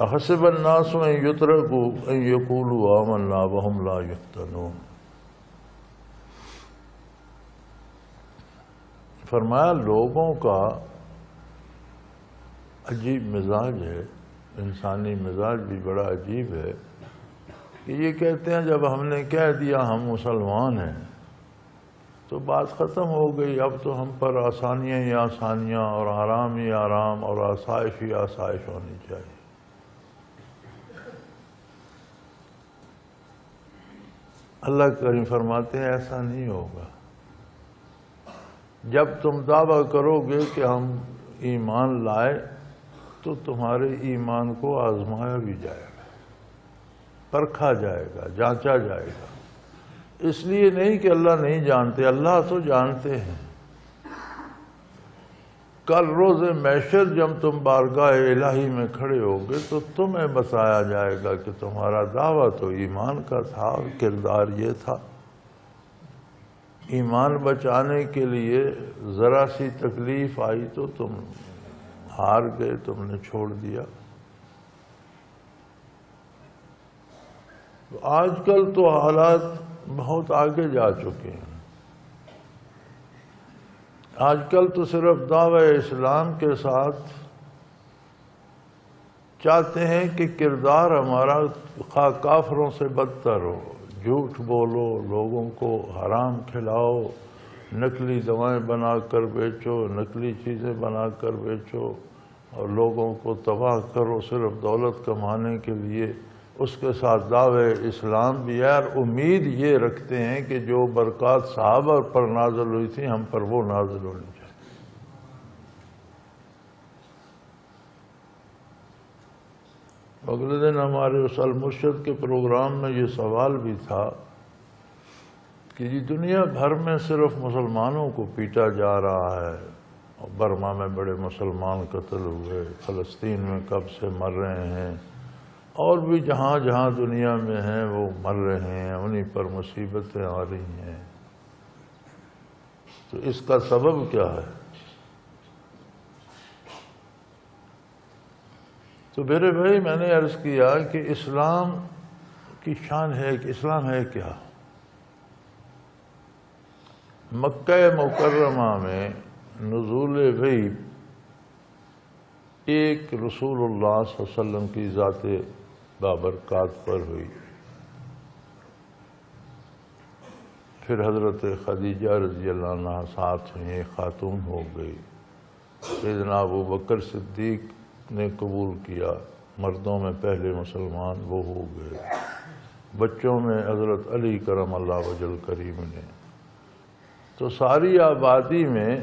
احسب الناس ان یترکوا ان یقولوا آمنا وهم لا یفتنون۔ فرمایا لوگوں کا عجیب مزاج ہے، انسانی مزاج بھی بڑا عجیب ہے کہ یہ کہتے ہیں جب ہم نے کہہ دیا ہم مسلمان ہیں تو بات ختم ہو گئی، اب تو ہم پر آسانیاں ہی آسانیاں اور آرام ہی آرام اور آسائش ہی آسائش ہونی چاہیے۔ اللہ کریم فرماتے ہیں ایسا نہیں ہوگا۔ جب تم دعویٰ کرو گے کہ ہم ایمان لائے تو تمہارے ایمان کو آزمایا بھی جائے گا، پرکھا جائے گا، جانچا جائے گا۔ اس لیے نہیں کہ اللہ نہیں جانتے، اللہ تو جانتے ہیں۔ کل روز محشر جب تم بارگاہ الہی میں کھڑے ہوگے تو تمہیں بتایا جائے گا کہ تمہارا دعویٰ تو ایمان کا تھا اور کردار یہ تھا۔ ایمان بچانے کے لیے ذرا سی تکلیف آئی تو تم ہار گئے، تم نے چھوڑ دیا۔ آج کل تو حالات بہت آگے جا چکے ہیں۔ آج کل تو صرف دعوی اسلام کے ساتھ چاہتے ہیں کہ کردار ہمارا کافروں سے بدتر ہو، جھوٹ بولو، لوگوں کو حرام کھلاؤ، نقلی دوائیں بنا کر بیچو، نقلی چیزیں بنا کر بیچو اور لوگوں کو تباہ کرو صرف دولت کمانے کے لیے۔ اس کے ساتھ دعوی اسلام بھی ہے اور امید یہ رکھتے ہیں کہ جو برکات صحابہ پر نازل ہوئی تھی ہم پر وہ نازل ہونی چاہیے۔ اگلے دن ہمارے اس المرشد کے پروگرام میں یہ سوال بھی تھا کہ جی دنیا بھر میں صرف مسلمانوں کو پیٹا جا رہا ہے، برما میں بڑے مسلمان قتل ہوئے، فلسطین میں کب سے مر رہے ہیں، اور بھی جہاں جہاں دنیا میں ہیں وہ مر رہے ہیں، انہی پر مصیبتیں آ رہی ہیں، تو اس کا سبب کیا ہے؟ تو میرے بھائی میں نے عرض کیا کہ اسلام کی شان ہے کہ اسلام ہے کیا؟ مکہ مکرمہ میں نزول وحی ایک رسول اللہ صلی اللہ علیہ وسلم کی ذات بابرکات پر ہوئی، پھر حضرت خدیجہ رضی اللہ عنہ ساتھ ہوئیں، خاتون ہو گئی، سیدنا ابوبکر صدیق نے قبول کیا، مردوں میں پہلے مسلمان وہ ہو گئے، بچوں میں حضرت علی کرم اللہ وجہ کریم نے۔ تو ساری آبادی میں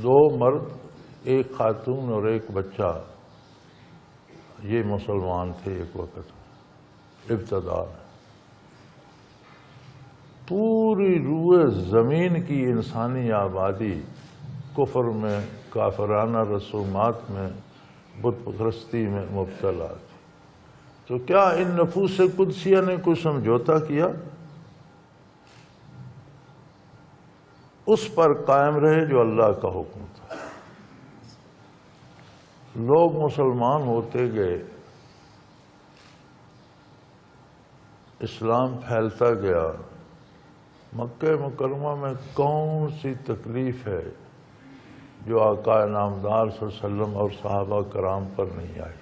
2 مرد، ایک خاتون اور ایک بچہ، یہ مسلمان تھے ایک وقت ابتدا میں۔ پوری روئے زمین کی انسانی آبادی کفر میں، کافرانہ رسومات میں، بت پرستی میں مبتلا تھی۔ تو کیا ان نفوس قدسیہ نے کوئی سمجھوتا کیا؟ اس پر قائم رہے جو اللہ کا حکم تھا۔ لوگ مسلمان ہوتے گئے، اسلام پھیلتا گیا۔ مکہ مکرمہ میں کون سی تکلیف ہے جو آقا نامدار صلی اللہ علیہ وسلم اور صحابہ کرام پر نہیں آئی؟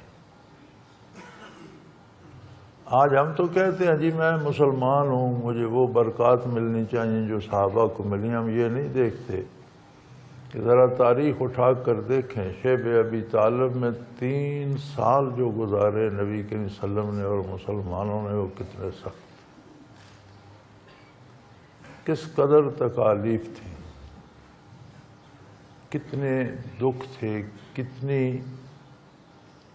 آج ہم تو کہتے ہیں جی میں مسلمان ہوں، مجھے وہ برکات ملنی چاہیے جو صحابہ کو ملی۔ ہم یہ نہیں دیکھتے کہ ذرا تاریخ اٹھا کر دیکھیں، شیب ابی طالب میں 3 سال جو گزارے نبی کریم صلی اللہ علیہ وسلم نے اور مسلمانوں نے، وہ کتنے سخت، کس قدر تکالیف تھی، کتنے دکھ تھے، کتنی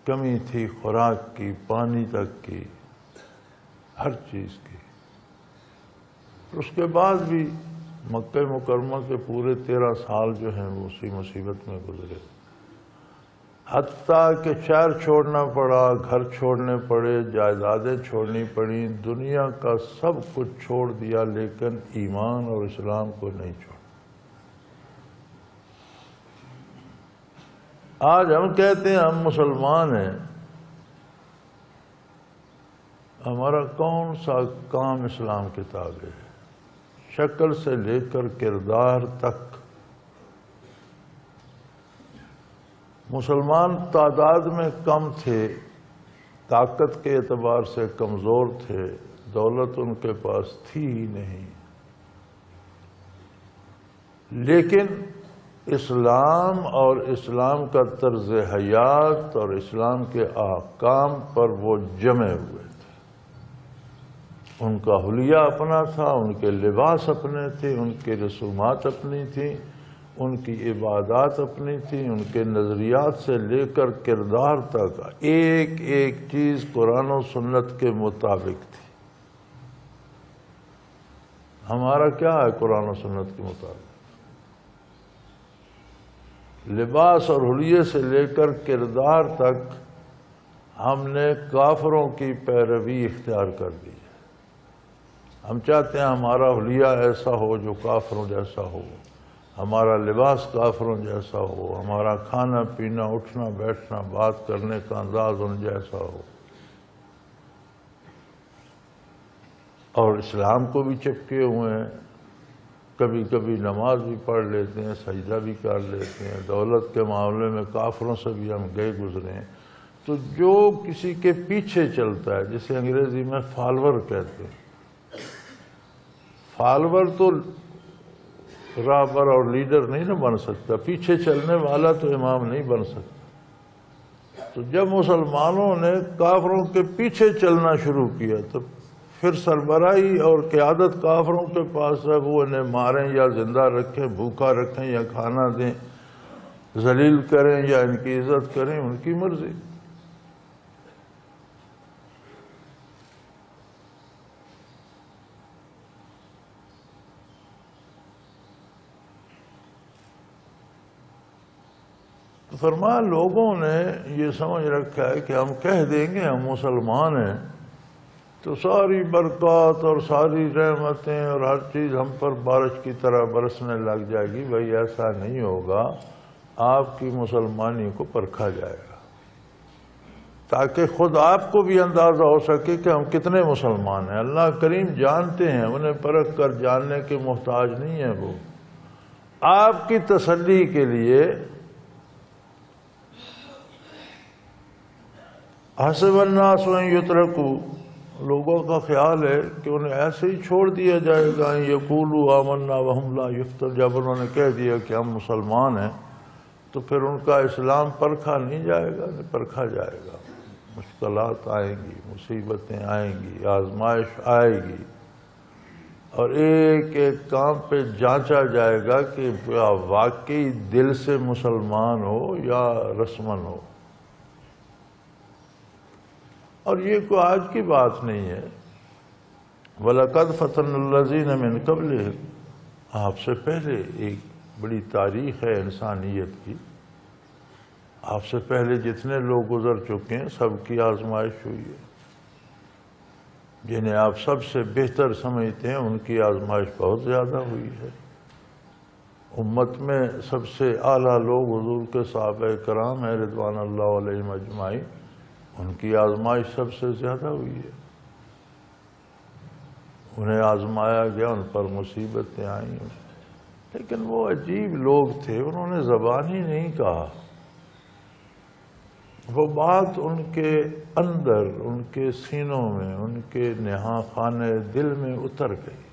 کمی تھی خوراک کی، پانی تک کی، ہر چیز کی۔ اس کے بعد بھی مکہ مکرمہ کے پورے 13 سال جو ہیں وہ اسی مصیبت میں گزرے، حتیٰ کہ شہر چھوڑنا پڑا، گھر چھوڑنے پڑے، جائیدادیں چھوڑنی پڑیں، دنیا کا سب کچھ چھوڑ دیا، لیکن ایمان اور اسلام کو نہیں چھوڑا۔ آج ہم کہتے ہیں ہم مسلمان ہیں، ہمارا کون سا کام اسلام کے تابع ہے؟ شکل سے لے کر کردار تک مسلمان تعداد میں کم تھے، طاقت کے اعتبار سے کمزور تھے، دولت ان کے پاس تھی ہی نہیں، لیکن اسلام اور اسلام کا طرز حیات اور اسلام کے احکام پر وہ جمے ہوئے تھے۔ ان کا حلیہ اپنا تھا، ان کے لباس اپنے تھے، ان کے رسومات اپنی تھیں، ان کی عبادات اپنی تھیں، ان کے نظریات سے لے کر کردار تک ایک ایک چیز قرآن و سنت کے مطابق تھی۔ ہمارا کیا ہے قرآن و سنت کے مطابق؟ لباس اور حلیے سے لے کر کردار تک ہم نے کافروں کی پیروی اختیار کر دی ہے۔ ہم چاہتے ہیں ہمارا حلیہ ایسا ہو جو کافروں جیسا ہو، ہمارا لباس کافروں جیسا ہو، ہمارا کھانا پینا اٹھنا بیٹھنا بات کرنے کا انداز ان جیسا ہو، اور اسلام کو بھی چپکے ہوئے ہیں، کبھی کبھی نماز بھی پڑھ لیتے ہیں، سجدہ بھی کر لیتے ہیں، دولت کے معاملے میں کافروں سے بھی ہم گئے گزرے ہیں۔ تو جو کسی کے پیچھے چلتا ہے، جسے انگریزی میں فالور کہتے ہیں، فالور تو راہبر اور لیڈر نہیں نہ بن سکتا، پیچھے چلنے والا تو امام نہیں بن سکتا۔ تو جب مسلمانوں نے کافروں کے پیچھے چلنا شروع کیا تو پھر سربراہی اور قیادت کافروں کے پاس ہے، وہ انہیں ماریں یا زندہ رکھیں، بھوکا رکھیں یا کھانا دیں، ذلیل کریں یا ان کی عزت کریں، ان کی مرضی۔ تو فرمایا لوگوں نے یہ سمجھ رکھا ہے کہ ہم کہہ دیں گے ہم مسلمان ہیں تو ساری برکات اور ساری رحمتیں اور ہر چیز ہم پر بارش کی طرح برسنے لگ جائے گی۔ بھائی ایسا نہیں ہوگا، آپ کی مسلمانی کو پرکھا جائے گا تاکہ خود آپ کو بھی اندازہ ہو سکے کہ ہم کتنے مسلمان ہیں۔ اللہ کریم جانتے ہیں، انہیں پرکھ کر جاننے کے محتاج نہیں ہیں۔ وہ آپ کی تسلی کے لیے حسب الناس ان یترکوا، لوگوں کا خیال ہے کہ انہیں ایسے ہی چھوڑ دیا جائے گا، یقولوا آمنا وہم لا یفتن، جب انہوں نے کہہ دیا کہ ہم مسلمان ہیں تو پھر ان کا اسلام پرکھا نہیں جائے گا؟ نہیں پرکھا جائے گا، مشکلات آئیں گی، مصیبتیں آئیں گی، آزمائش آئے گی، اور ایک ایک کام پہ جانچا جائے گا کہ واقعی دل سے مسلمان ہو یا رسمن ہو۔ اور یہ کوئی آج کی بات نہیں ہے۔ وَلَقَدْ فَتَنَّ الَّذِينَ مِن قَبْلِهِمْ، آپ سے پہلے ایک بڑی تاریخ ہے انسانیت کی، آپ سے پہلے جتنے لوگ گزر چکے ہیں سب کی آزمائش ہوئی ہے۔ جنہیں آپ سب سے بہتر سمجھتے ہیں ان کی آزمائش بہت زیادہ ہوئی ہے۔ امت میں سب سے اعلیٰ لوگ حضور کے صحابہ کرام ہیں رضوان اللہ علیہم اجمعین، ان کی آزمائش سب سے زیادہ ہوئی ہے۔ انہیں آزمایا گیا، ان پر مصیبتیں آئیں، لیکن وہ عجیب لوگ تھے، انہوں نے زبان ہی نہیں کہا، وہ بات ان کے اندر، ان کے سینوں میں، ان کے نہاں خانے دل میں اتر گئی۔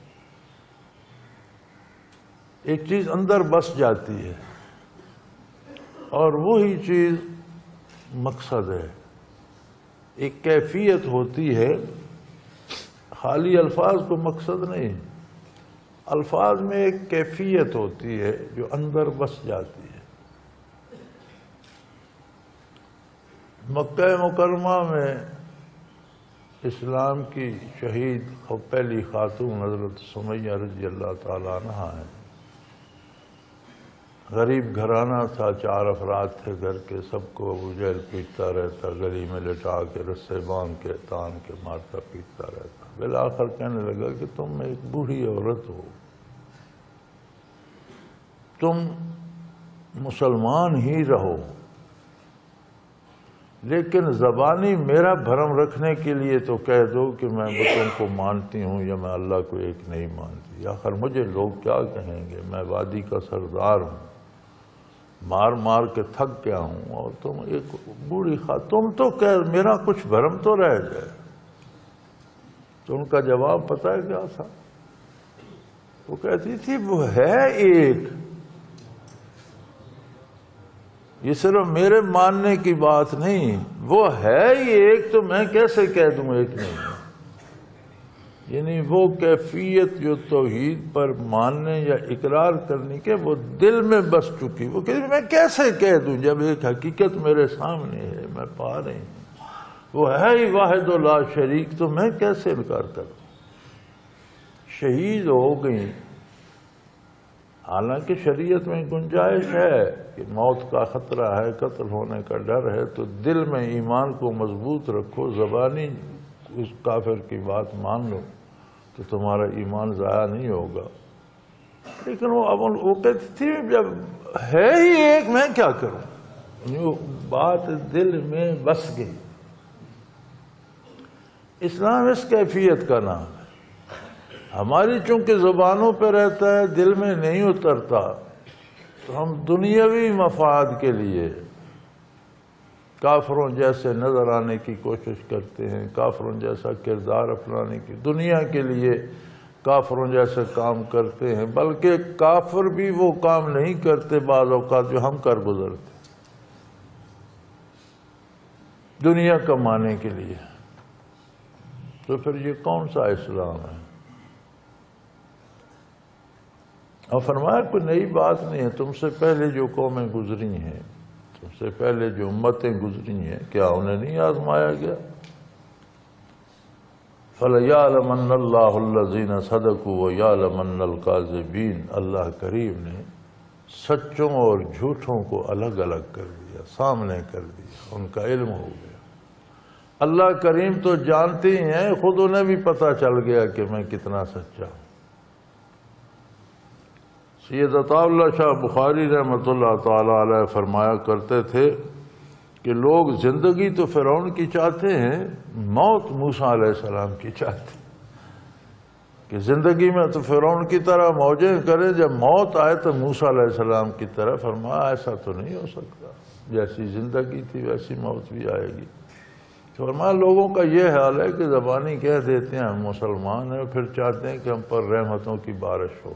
ایک چیز اندر بس جاتی ہے اور وہی چیز مقصد ہے، ایک کیفیت ہوتی ہے، خالی الفاظ کو مقصد نہیں، الفاظ میں ایک کیفیت ہوتی ہے جو اندر بس جاتی ہے۔ مکہ مکرمہ میں اسلام کی شہید اور پہلی خاتون حضرت سمیہ رضی اللہ تعالیٰ عنہا ہیں۔ غریب گھرانہ تھا، 4 افراد تھے گھر کے، سب کو ابو جہل پیٹتا رہتا، گلی میں لٹا کے رسے باندھ کے تان کے مارتا پیٹتا رہتا۔ بالآخر کہنے لگا کہ تم ایک بوڑھی عورت ہو، تم مسلمان ہی رہو، لیکن زبانی میرا بھرم رکھنے کے لیے تو کہہ دو کہ میں بتوں کو مانتی ہوں یا میں اللہ کو ایک نہیں مانتی، آخر مجھے لوگ کیا کہیں گے؟ میں وادی کا سردار ہوں، مار مار کے تھک گیا ہوں، اور تم ایک بوڑھی تم تو کہہ میرا کچھ بھرم تو رہ جائے۔ تو ان کا جواب پتہ ہے کیا تھا؟ وہ کہتی تھی وہ ہے ایک، یہ صرف میرے ماننے کی بات نہیں، وہ ہے ہی ایک، تو میں کیسے کہہ دوں ایک نہیں؟ یعنی وہ کیفیت جو توحید پر ماننے یا اقرار کرنے کے وہ دل میں بس چکی، وہ کہتی میں کیسے کہہ دوں جب ایک حقیقت میرے سامنے ہے، میں پا رہی ہوں، وہ ہے ہی واحد و لا شریک، تو میں کیسے انکار کروں؟ شہید ہو گئی، حالانکہ شریعت میں گنجائش ہے کہ موت کا خطرہ ہے، قتل ہونے کا ڈر ہے، تو دل میں ایمان کو مضبوط رکھو، زبانی اس کافر کی بات مان لو تو تمہارا ایمان ضائع نہیں ہوگا۔ لیکن وہ کہتی تھی جب ہے ہی ایک میں کیا کروں؟ وہ بات دل میں بس گئی۔ اسلام اس کیفیت کا نام ہے، ہماری چونکہ زبانوں پہ رہتا ہے، دل میں نہیں اترتا، تو ہم دنیاوی مفاد کے لیے کافروں جیسے نظر آنے کی کوشش کرتے ہیں، کافروں جیسا کردار اپنانے کی، دنیا کے لیے کافروں جیسے کام کرتے ہیں، بلکہ کافر بھی وہ کام نہیں کرتے بعض اوقات جو ہم کر گزرتے دنیا کمانے کے لیے۔ تو پھر یہ کون سا اسلام ہے؟ اور فرمایا کوئی نئی بات نہیں ہے، تم سے پہلے جو قومیں گزری ہیں، تم سے پہلے جو امتیں گزری ہیں، کیا انہیں نہیں آزمایا گیا؟ فَلَيَعْلَمَنَّ اللَّهُ الَّذِينَ صَدَقُوا وَيَعْلَمَنَّ الْكَاذِبِينَ، اللہ کریم نے سچوں اور جھوٹوں کو الگ الگ کر دیا، سامنے کر دیا، ان کا علم ہو گیا۔ اللہ کریم تو جانتے ہی ہیں، خود انہیں بھی پتہ چل گیا کہ میں کتنا سچا ہوں۔ سید عطا اللہ شاہ بخاری رحمۃ اللہ تعالی علیہ فرمایا کرتے تھے کہ لوگ زندگی تو فرعون کی چاہتے ہیں، موت موسیٰ علیہ السلام کی چاہتے ہیں، کہ زندگی میں تو فرعون کی طرح موجیں کریں، جب موت آئے تو موسیٰ علیہ السلام کی طرح۔ فرمایا ایسا تو نہیں ہو سکتا، جیسی زندگی تھی ویسی موت بھی آئے گی۔ فرمایا لوگوں کا یہ حال ہے کہ زبانی کہہ دیتے ہیں ہم مسلمان ہیں، پھر چاہتے ہیں کہ ہم پر رحمتوں کی بارش ہو۔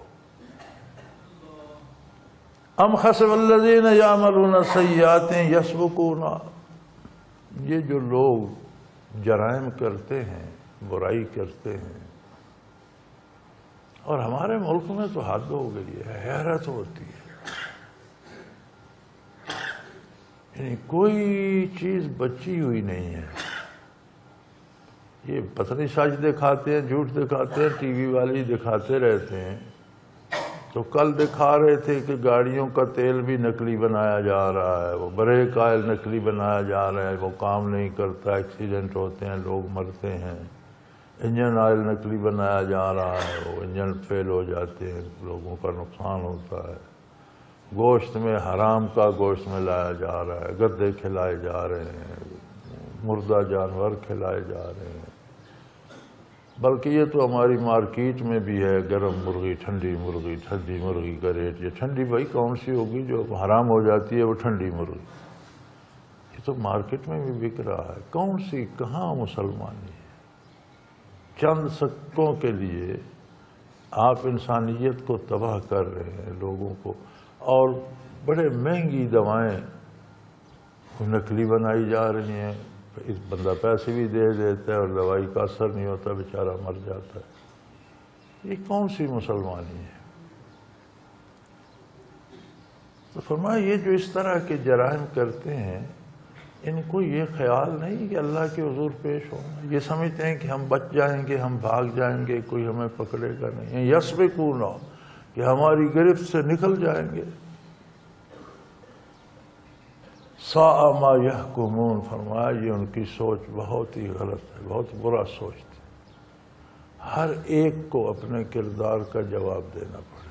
ام حسب الذین یعملون السیئات یسبقونا، یہ جو لوگ جرائم کرتے ہیں، برائی کرتے ہیں، اور ہمارے ملک میں تو حد ہو گئی ہے، حیرت ہوتی ہے، یعنی کوئی چیز بچی ہوئی نہیں ہے۔ یہ پتہ نہیں سچ دکھاتے ہیں، جھوٹ دکھاتے ہیں، ٹی وی والے دکھاتے رہتے ہیں۔ تو کل دکھا رہے تھے کہ گاڑیوں کا تیل بھی نقلی بنایا جا رہا ہے، وہ بریک آئل نقلی بنایا جا رہا ہے، وہ کام نہیں کرتا، ایکسیڈنٹ ہوتے ہیں، لوگ مرتے ہیں۔ انجن آئل نقلی بنایا جا رہا ہے، وہ انجن فیل ہو جاتے ہیں، لوگوں کا نقصان ہوتا ہے۔ گوشت میں حرام کا گوشت میں لایا جا رہا ہے، گدے کھلائے جا رہے ہیں، مردہ جانور کھلائے جا رہے ہیں۔ بلکہ یہ تو ہماری مارکیٹ میں بھی ہے، گرم مرغی، ٹھنڈی مرغی کا ریٹ۔ یہ ٹھنڈی بھائی کون سی ہوگی جو حرام ہو جاتی ہے؟ وہ ٹھنڈی مرغی، یہ تو مارکیٹ میں بھی بک رہا ہے۔ کون سی، کہاں مسلمانی ہے؟ چند سکوں کے لیے آپ انسانیت کو تباہ کر رہے ہیں، لوگوں کو، اور بڑے مہنگی دوائیں نقلی بنائی جا رہی ہیں۔ اس بندہ پیسے بھی دے دیتا ہے اور دوائی کا اثر نہیں ہوتا، بیچارہ مر جاتا ہے۔ یہ کون سی مسلمانی ہے؟ تو فرمایا یہ جو اس طرح کے جرائم کرتے ہیں، ان کو یہ خیال نہیں کہ اللہ کے حضور پیش ہونا، یہ سمجھتے ہیں کہ ہم بچ جائیں گے، ہم بھاگ جائیں گے، کوئی ہمیں پکڑے گا نہیں، یسبقونا، کہ ہماری گرفت سے نکل جائیں گے۔ ساء ما یحکمون، فرمایا یہ ان کی سوچ بہت ہی غلط ہے، بہت برا سوچتے ہیں۔ ہر ایک کو اپنے کردار کا جواب دینا پڑتا ہے۔